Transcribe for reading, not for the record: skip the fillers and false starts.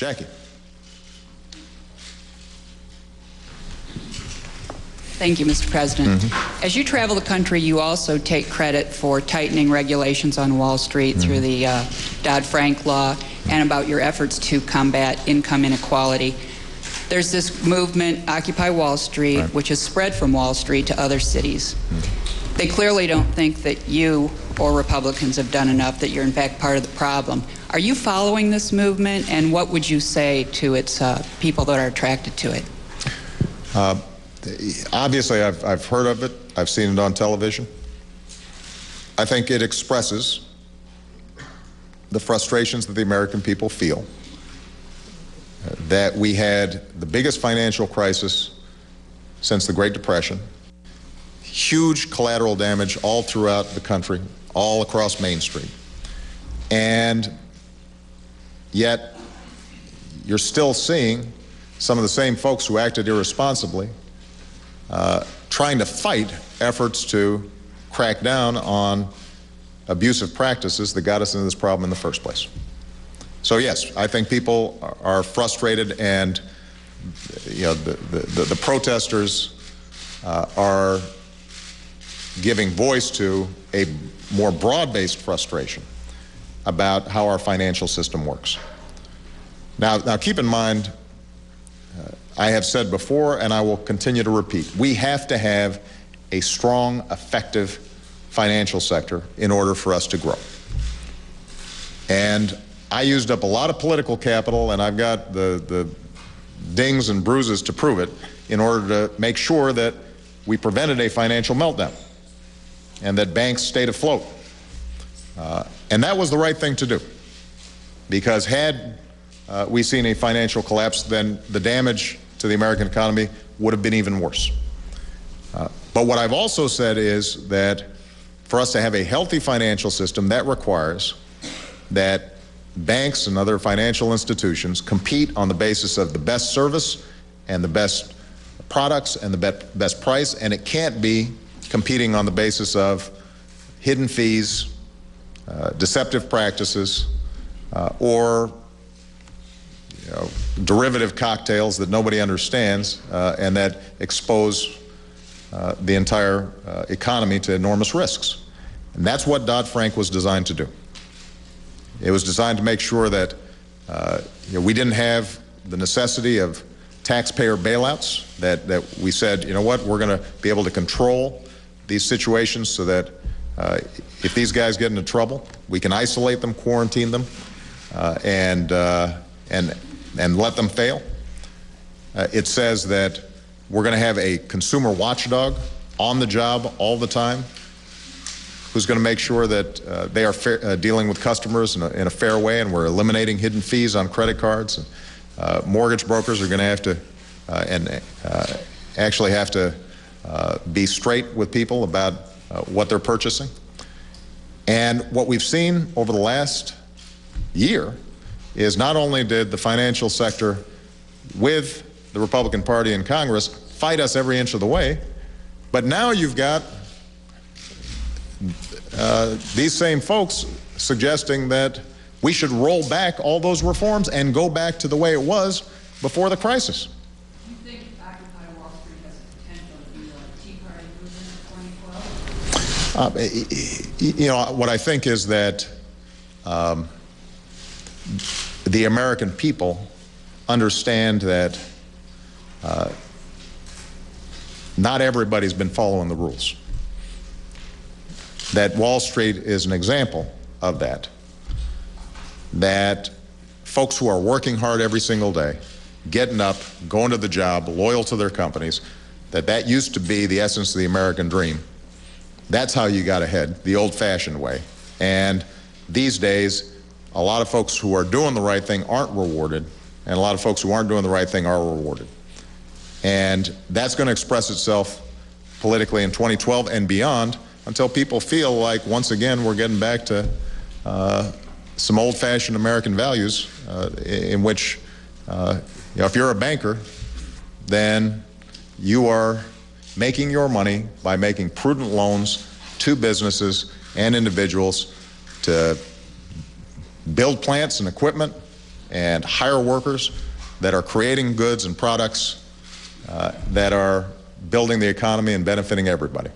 Jackie. Thank you, Mr. President. As you travel the country, you also take credit for tightening regulations on Wall Street through the Dodd-Frank law and about your efforts to combat income inequality. There's this movement, Occupy Wall Street, which has spread from Wall Street to other cities. They clearly don't think that you or Republicans have done enough, that you're in fact part of the problem. Are you following this movement, and what would you say to its people that are attracted to it? Obviously, I've heard of it. I've seen it on television. I think it expresses the frustrations that the American people feel, that we had the biggest financial crisis since the Great Depression, huge collateral damage all throughout the country, all across Main Street. And yet, you're still seeing some of the same folks who acted irresponsibly trying to fight efforts to crack down on abusive practices that got us into this problem in the first place. So yes, I think people are frustrated, and the protesters are giving voice to a more broad-based frustration about how our financial system works. Now keep in mind, I have said before, and I will continue to repeat, we have to have a strong, effective financial sector in order for us to grow. And I used up a lot of political capital, and I've got the dings and bruises to prove it, in order to make sure that we prevented a financial meltdown and that banks stayed afloat. And that was the right thing to do, because had we seen a financial collapse, then the damage to the American economy would have been even worse. But what I've also said is that for us to have a healthy financial system, that requires that banks and other financial institutions compete on the basis of the best service and the best products and the best price, and it can't be competing on the basis of hidden fees, deceptive practices, or derivative cocktails that nobody understands and that expose the entire economy to enormous risks. And that's what Dodd-Frank was designed to do. It was designed to make sure that we didn't have the necessity of taxpayer bailouts, that we said, you know what, we're going to be able to control these situations so that if these guys get into trouble, we can isolate them, quarantine them, and let them fail. It says that we're going to have a consumer watchdog on the job all the time, who's going to make sure that they are dealing with customers in a fair way, and we're eliminating hidden fees on credit cards. And, mortgage brokers are going to have to actually have to be straight with people about what they're purchasing. And what we've seen over the last year is not only did the financial sector with the Republican Party in Congress fight us every inch of the way, but now you've got these same folks suggesting that we should roll back all those reforms and go back to the way it was before the crisis. Do you think Occupy Wall Street has the potential to be like Tea Party movement in 2012? What I think is that the American people understand that not everybody's been following the rules. That Wall Street is an example of that. That folks who are working hard every single day, getting up, going to the job, loyal to their companies, that used to be the essence of the American dream. That's how you got ahead, the old-fashioned way. And these days, a lot of folks who are doing the right thing aren't rewarded, and a lot of folks who aren't doing the right thing are rewarded. And that's going to express itself politically in 2012 and beyond, until people feel like, once again, we're getting back to some old-fashioned American values in which, if you're a banker, then you are making your money by making prudent loans to businesses and individuals to build plants and equipment and hire workers that are creating goods and products that are building the economy and benefiting everybody.